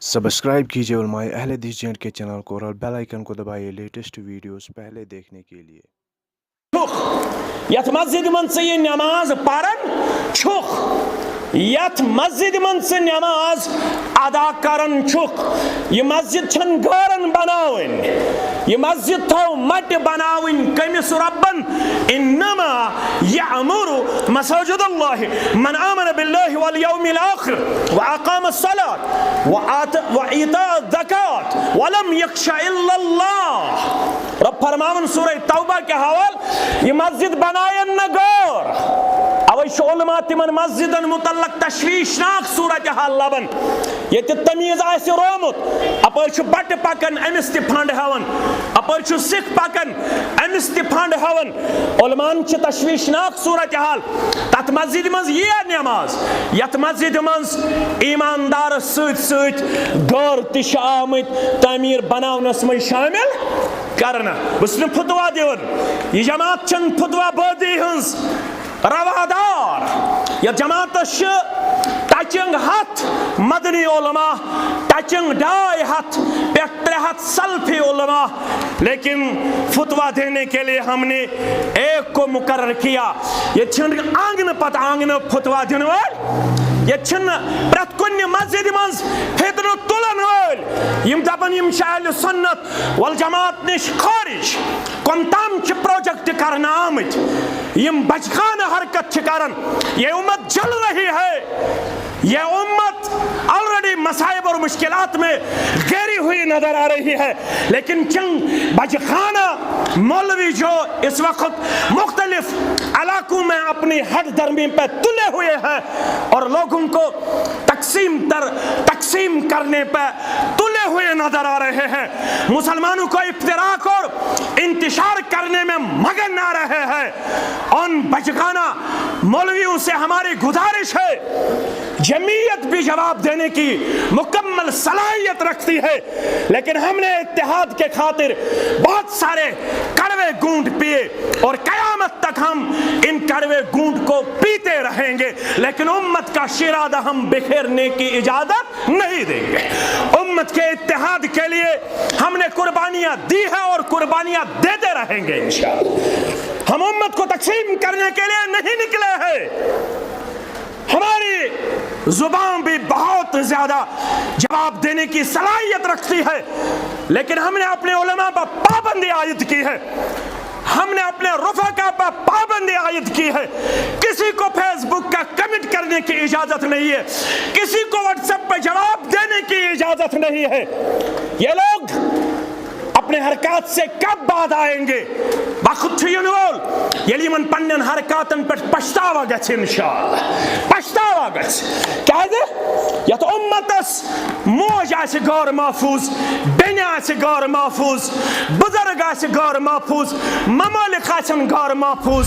Subscribe कीजिए उलमाए अहले हदीस चैनल के चैनल को और बेल आइकन को दबाइए लेटेस्ट वीडियोस पहले देखने के लिए। यथ मस्जिद मन से ये नमाज परन छुख, यथ मस्जिद मन से नमाज अदा करन छुख। ये मस्जिद छन गरन बनावन, ये मस्जिद थो मट बनावन कमिस रब्बन इन्नमा यअमुरु मसाजिदल्लाहि मन आमन बिल्लाहि वल यौमिल आखिर व अकामस सलात व ईताअ ज़कात व लम यख्शा इल्लल्लाह। रब फरमावन सूरह तौबा के हवाल ये मस्जिद बनायन न गौर अवश्य उलमा तिमन मस्जिदन मुतल्लक तशवीशनाक सूरत हाल लबन ये तमीज आसि रोमुत अपर बट पकन अमिस ति फंड हवन अपर सिख पकन अमिस ति फंड हवन उलमान तशवीशनाक सूरत हाल तथ मस्जिद मज ये नमाज यथ मस्जिद मज ईमानदार सत गौर तिश आमत तमीर बनावनस मज शामिल करना। बस फतवा दिवन ये जमात चन फतवा बदी हंस रवादार या जमात टचिंग हाथ मदनी उलमा टचिंग 2.5 हाथ पे 3 हाथ सल्फी उलमा, लेकिन फतवा देने के लिए हमने एक को मुकर्रर किया। ये छिन आंगन पत आंगन फतवा दिन ये छिन प्रत कुन मस्जिद मज फितन तुलन यम दपन यम शायल सुन्नत वल जमात निश खारिज कोंताम च प्रोजेक्ट करना आमत यम बचखाना हरकत करन। ये उम्मत जल रही है, ये उम्मत ऑलरेडी मसाइब और मुश्किलात में घेरी हुई नजर आ रही है, लेकिन चंद बचखाना मौलवी जो इस वक्त मुख्तलिफ इलाकों में अपनी हद दरमी पर तुले हुए हैं और लोगों को तकसीम करने पर तुले हुए नजर आ रहे हैं, मुसलमानों को इफ्तिराक और इंतशार करने में मगन आ रहे हैं। उन बचखाना मौलवियों से हमारी गुजारिश है, जमीयत भी जवाब देने की मुकम्मल सलाहियत रखती है, लेकिन हमने इत्तेहाद के खातिर बहुत सारे कड़वे गूंट पिए और कयामत तक हम इन कड़वे गूंट को पीते रहेंगे, लेकिन उम्मत का शिरादा हम बिखेरने की इजाजत नहीं देंगे। उम्मत के इत्तेहाद के लिए हमने कुर्बानियां दी है और कुर्बानियां देते रहेंगे इंशाअल्लाह। हम उम्मत को तकसीम करने के लिए नहीं निकले हैं, हमारी जुबान भी बहुत ज्यादा जवाब देने की सलाहियत रखती है, लेकिन हमने अपने उलमा पर पाबंदी आयद की है, हमने अपने रफ़का पर पाबंदी आयद की है। किसी को फेसबुक का कमेंट करने की इजाजत नहीं है, किसी को व्हाट्सएप पर जवाब देने की इजाजत नहीं है। ये लोग अपने हरकत से कब बाद आएंगे बखुद यली मन पन्न हरकतन पे पछतावा गछ इंशाअल्लाह, पछतावा गछ क्या यत उम्मतस मोज आसे गौर महफूज, बेन आसे गौर महफूज, बुजुर्ग आसे गौर महफूज, ममालिक आसन गौर महफूज,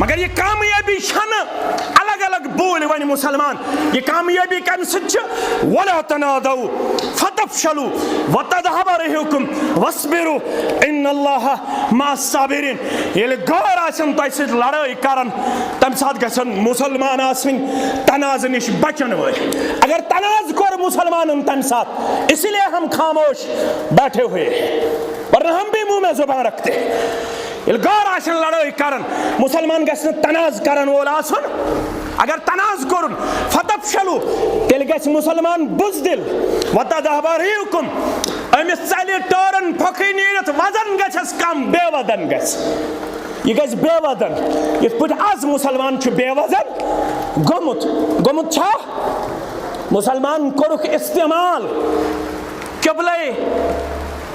मगर ये कामयाबी छन अलग अलग बोल वन मुसलमान, ये कामयाबी कम सच वला तनादौ फतफशलु वतदहब रिहुकुम वस्बिरु इन्नल्लाह मास्साबिरिन। ये गौर आसन तो ऐसे लड़ाई करन तम साथ गसन मुसलमान आसन तनाज निश बचन वे, अगर तनाज कर मुसलमान तम साथ, इसलिए हम खामोश बैठे हुए वरना हम भी मुंह में जुबान रखते। गौर आसन लड़ाई करन मुसलमान गसन तनाज करन वोल आसन, अगर तनाज करन फतफशलु तेल गस मुसलमान बुजदिल वतदहब रिहुकुम अमिस चलि टोरन फखी नीरत वजन गछस कम बेवजन गछ, ये गछ बेवजन। इस पट आज मुसलमान छु बेवजन गोमुत छा मुसलमान कोरुख इस्तेमाल किबले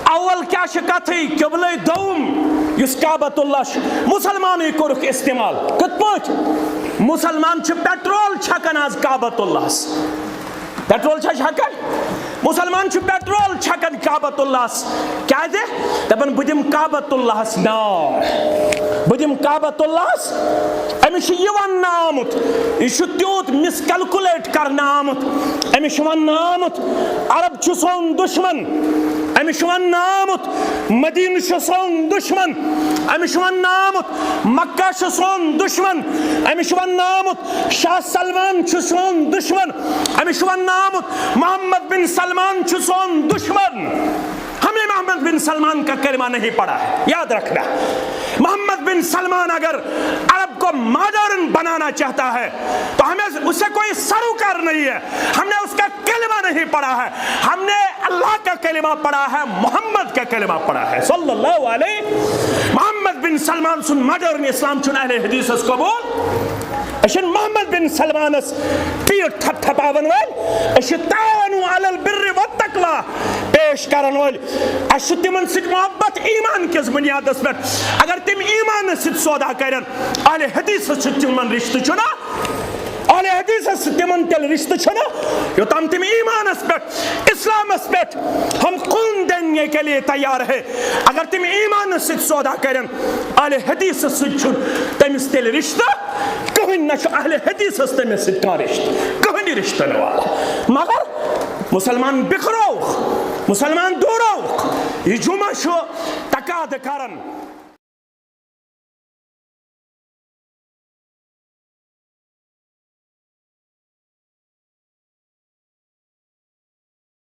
अव्वल क्या कथी किबले दोम युस काबतुल्लाह मुसलमान कोरुख इस्तेमाल कत पट मुसलमान छु पेट्रोल छकन आज काबतुल्लाह, पेट्रोल छकन मुसलमान छु पेट्रोल छकन काबतुल्लाह क्या दे दपन बुदिम काबतुल्लाह नाम, बुदिम काबतुल्लाह अमिश यवन नामुत इश त्यूत मिसकैलकुलेट करना आमुत, अमिश वन नामुत अरब छु सोन दुश्मन, अमिश वन नामुत मदीन छु सोन दुश्मन, अमिश वन नामुत मक्का छु सोन दुश्मन, अमिश वन नामुत शाह सलमान छु सोन दुश्मन, अमिश वन नामुत मोहम्मद बिन بن سلمان چھُ سون دشمن. ہم نے محمد بن سلمان کا کلمہ نہیں پڑھا ہے, یاد رکھنا. محمد بن سلمان اگر عرب کو ماڈرن بنانا چاہتا ہے تو ہمیں اسے کوئی سروکار نہیں ہے. ہم نے اس کا کلمہ نہیں پڑھا ہے, ہم نے اللہ کا کلمہ پڑھا ہے, محمد کا کلمہ پڑھا ہے صلی اللہ علیہ. محمد بن سلمان سن ماڈرن اسلام چن اہل حدیث اس قبول. اشن محمد بن سلمانس پیٹ تھپ تھپاون ول, اش تعاونوا علی البر والتقوی پیش کرن ول, اش تمن سۭتۍ محبت ایمان کس بنیادس پہ. اگر تم ایمان سۭتۍ سودا کرن, اہل حدیث سۭتۍ تمن رشتہ چھُنا, اہل حدیث سۭتۍ تمن تیٚلہِ رشتہ چھُنا یوٚتام تم ایمانس پہ اسلامس پہ ہم خون دینے کے لیے تیار ہے. اگر تم ایمان سۭتۍ سودا کرن, اہل حدیث سۭتۍ چھُنہٕ تٔمِس تیٚلہِ رشتہ کٕہٕنۍ, نہ چھُ اہل حدیثس تٔمِس سۭتۍ کانٛہہ رشتہ, کٕہٕنۍ رشتہ نہٕ والا. مگر مسلمان بکھرووُکھ, مسلمان دوٗرووُکھ, یہِ جمعہ چھُ تقاضہٕ کران